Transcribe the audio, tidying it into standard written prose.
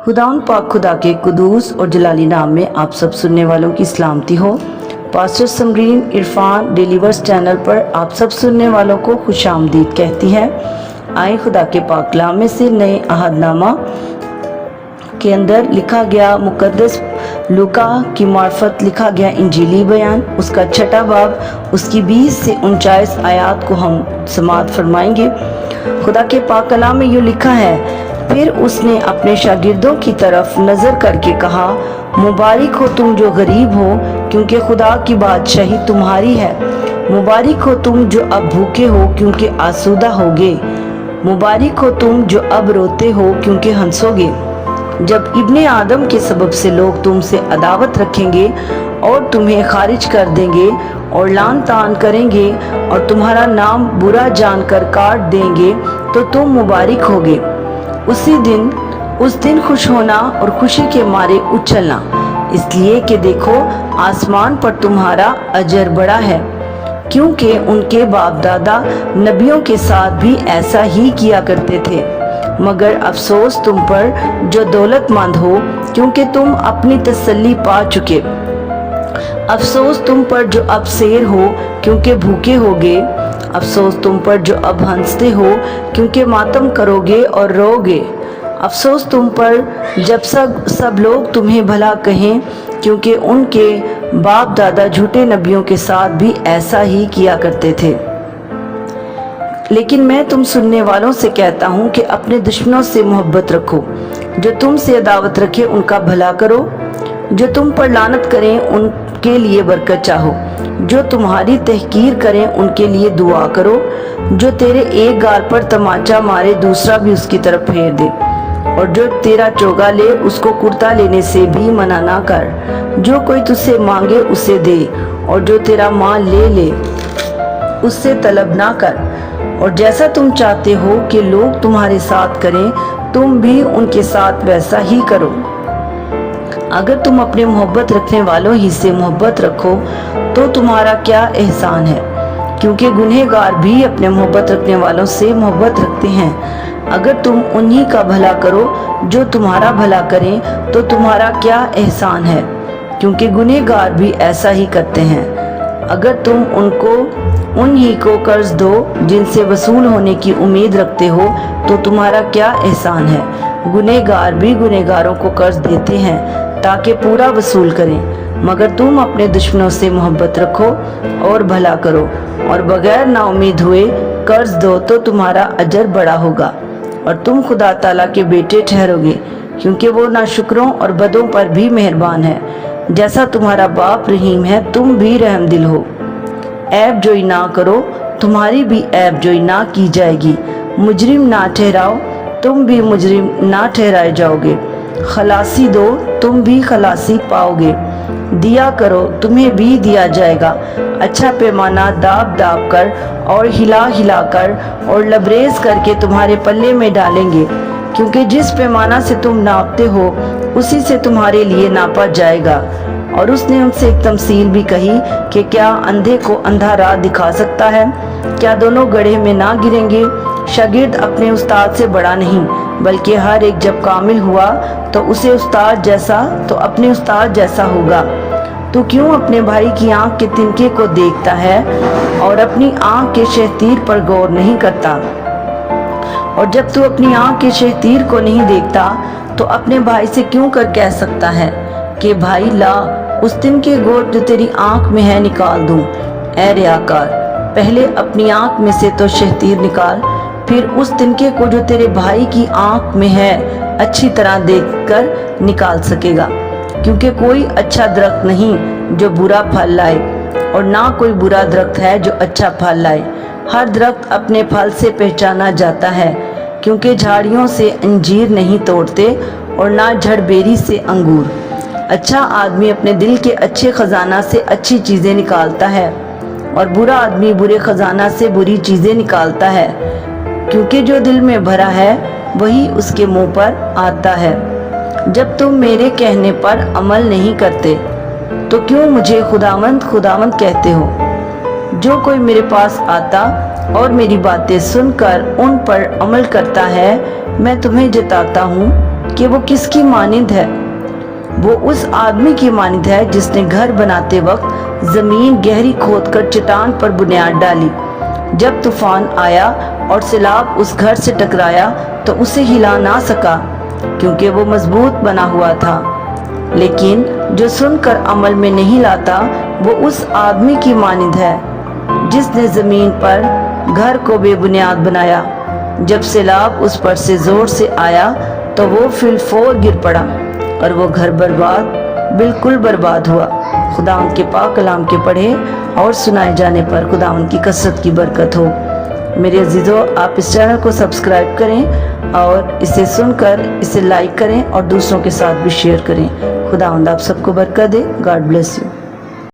खुदाउन पाक खुदा के कुदूस और जलाली नाम में आप सब सुनने वालों की सलामती हो। Pastor Samreen Irfan delivers channel पर आप सब सुनने वालों को खुशामदीद कहती है। आए खुदा के पाक कलाम में से नए अहदनामा के अंदर लिखा गया मुकद्दस लूका की मार्फत लिखा गया इंजीली बयान, उसका छठा बाब, उसकी 20 से 39 आयात को हम समाअत फरमाएंगे। खुदा के पाक कलाम में यूँ लिखा है, फिर उसने अपने शागिर्दों की तरफ नजर करके कहा, मुबारक हो तुम जो गरीब हो, क्योंकि खुदा की बादशाही तुम्हारी है। मुबारक हो तुम जो अब भूखे हो, क्योंकि आसूदा होगे। मुबारक हो तुम जो अब रोते हो, क्योंकि हंसोगे। जब इब्ने आदम के सबब से लोग तुमसे अदावत रखेंगे और तुम्हें खारिज कर देंगे और लान तान करेंगे और तुम्हारा नाम बुरा जानकर काट देंगे, तो तुम मुबारक होगे। उस दिन खुश होना और खुशी के मारे उछलना, इसलिए कि देखो आसमान पर तुम्हारा अजर बड़ा है, क्योंकि उनके बाप दादा नबियों के साथ भी ऐसा ही किया करते थे। मगर अफसोस तुम पर जो दौलतमंद हो, क्योंकि तुम अपनी तसल्ली पा चुके। अफसोस तुम पर जो अब शेर हो, क्योंकि भूखे होगे। अफसोस तुम पर जो अब हंसते हो, क्योंकि मातम करोगे और रोगे। अफसोस तुम पर जब सब लोग तुम्हें भला कहें, क्योंकि उनके बाप दादा झूठे नबियों के साथ भी ऐसा ही किया करते थे। लेकिन मैं तुम सुनने वालों से कहता हूँ कि अपने दुश्मनों से मोहब्बत रखो, जो तुमसे अदावत रखे उनका भला करो, जो तुम पर लानत करें उनके लिए बरकत चाहो, जो तुम्हारी तहकीर करें उनके लिए दुआ करो। जो तेरे एक गाल पर तमाचा मारे दूसरा भी उसकी तरफ फेर दे, और जो तेरा चोगा ले उसको कुर्ता लेने से भी मना ना कर। जो कोई तुझसे मांगे उसे दे, और जो तेरा माल ले ले उससे तलब ना कर। और जैसा तुम चाहते हो कि लोग तुम्हारे साथ करें, तुम भी उनके साथ वैसा ही करो। अगर तुम अपने मोहब्बत रखने वालों ही से मोहब्बत रखो, तो तुम्हारा क्या एहसान है, क्योंकि गुनहगार भी अपने मोहब्बत रखने वालों से मोहब्बत रखते हैं। अगर तुम उन्हीं का भला करो जो तुम्हारा भला करें, तो तुम्हारा क्या एहसान है, क्योंकि गुनहगार भी ऐसा ही करते हैं। अगर तुम उन्हीं को कर्ज दो जिनसे वसूल होने की उम्मीद रखते हो, तो तुम्हारा क्या एहसान है। गुनहगार भी गुनहगारों को कर्ज देते हैं ताकि पूरा वसूल करें। मगर तुम अपने दुश्मनों से मोहब्बत रखो और भला करो, और बगैर नाउमीद हुए कर्ज दो, तो तुम्हारा अजर बड़ा होगा और तुम खुदा ताला के बेटे ठहरोगे, क्योंकि वो नाशुकरों और बदों पर भी मेहरबान है। जैसा तुम्हारा बाप रहीम है, तुम भी रहमदिल हो। ऐब जोई ना करो, तुम्हारी भी ऐब जोई ना की जाएगी। मुजरिम ना ठहराओ, तुम भी मुजरिम ना ठहराए जाओगे। खलासी दो, तुम भी खलासी पाओगे। दिया करो, तुम्हें भी दिया जाएगा। अच्छा पैमाना दाब दाब कर और हिला हिला कर और लबरेज करके तुम्हारे पल्ले में डालेंगे, क्योंकि जिस पैमाना से तुम नापते हो उसी से तुम्हारे लिए नापा जाएगा। और उसने उनसे एक तमसील भी कही कि क्या अंधे को अंधा राह दिखा सकता है? क्या दोनों गड्ढे में ना गिरेंगे? शागिर्द अपने उस्ताद से बड़ा नहीं, बल्कि हर एक जब कामिल हुआ तो अपने उस्ताद जैसा होगा। तू क्यों अपने भाई की आंख के तिनके को देखता है और अपनी आंख के शहतीर पर गौर नहीं करता? और जब तू अपनी आंख के शहतीर को नहीं देखता, तो अपने भाई से क्यों कर कह सकता है कि भाई ला उस तिनके गोट जो तेरी आंख में है निकाल दूं। ऐ रियाकार, पहले अपनी आंख में से तो शहतीर निकाल, फिर उस तिनके को जो तेरे भाई की आंख में है अच्छी तरह देखकर निकाल सकेगा। क्योंकि कोई अच्छा दरख्त नहीं जो बुरा फल लाए, और ना कोई बुरा दरख्त है जो अच्छा फल लाए। हर दरख्त अपने फल से पहचाना जाता है, क्योंकि झाड़ियों से अंजीर नहीं तोड़ते और ना झड़बेरी से अंगूर। अच्छा आदमी अपने दिल के अच्छे खजाना से अच्छी चीज़ें निकालता है, और बुरा आदमी बुरे खजाना से बुरी चीज़ें निकालता है, क्योंकि जो दिल में भरा है वही उसके मुंह पर आता है। जब तुम मेरे कहने पर अमल नहीं करते, तो क्यों मुझे खुदावंद खुदावंद कहते हो? जो कोई मेरे पास आता और मेरी बातें सुनकर उन पर अमल करता है, मैं तुम्हें जताता हूँ कि वो किसकी मानिंद है। वो उस आदमी की मानिंद है जिसने घर बनाते वक्त जमीन गहरी खोदकर चट्टान पर बुनियाद डाली। जब तूफान आया और सैलाब उस घर से टकराया तो उसे हिला ना सका, क्योंकि वो मजबूत बना हुआ था। लेकिन जो सुनकर अमल में नहीं लाता वो उस आदमी की मानिंद है जिसने जमीन पर घर को बेबुनियाद बनाया। जब सैलाब उस पर से जोर से आया तो वो फिलफोर गिर पड़ा और वो घर बिल्कुल बर्बाद हुआ। खुदावंद के पाक कलाम के पढ़े और सुनाए जाने पर खुदावंद की कसरत की बरकत हो। मेरे अजीज़ों, आप इस चैनल को सब्सक्राइब करें और इसे सुनकर इसे लाइक करें और दूसरों के साथ भी शेयर करें। खुदावंद आप सबको बरकत दे। God bless you.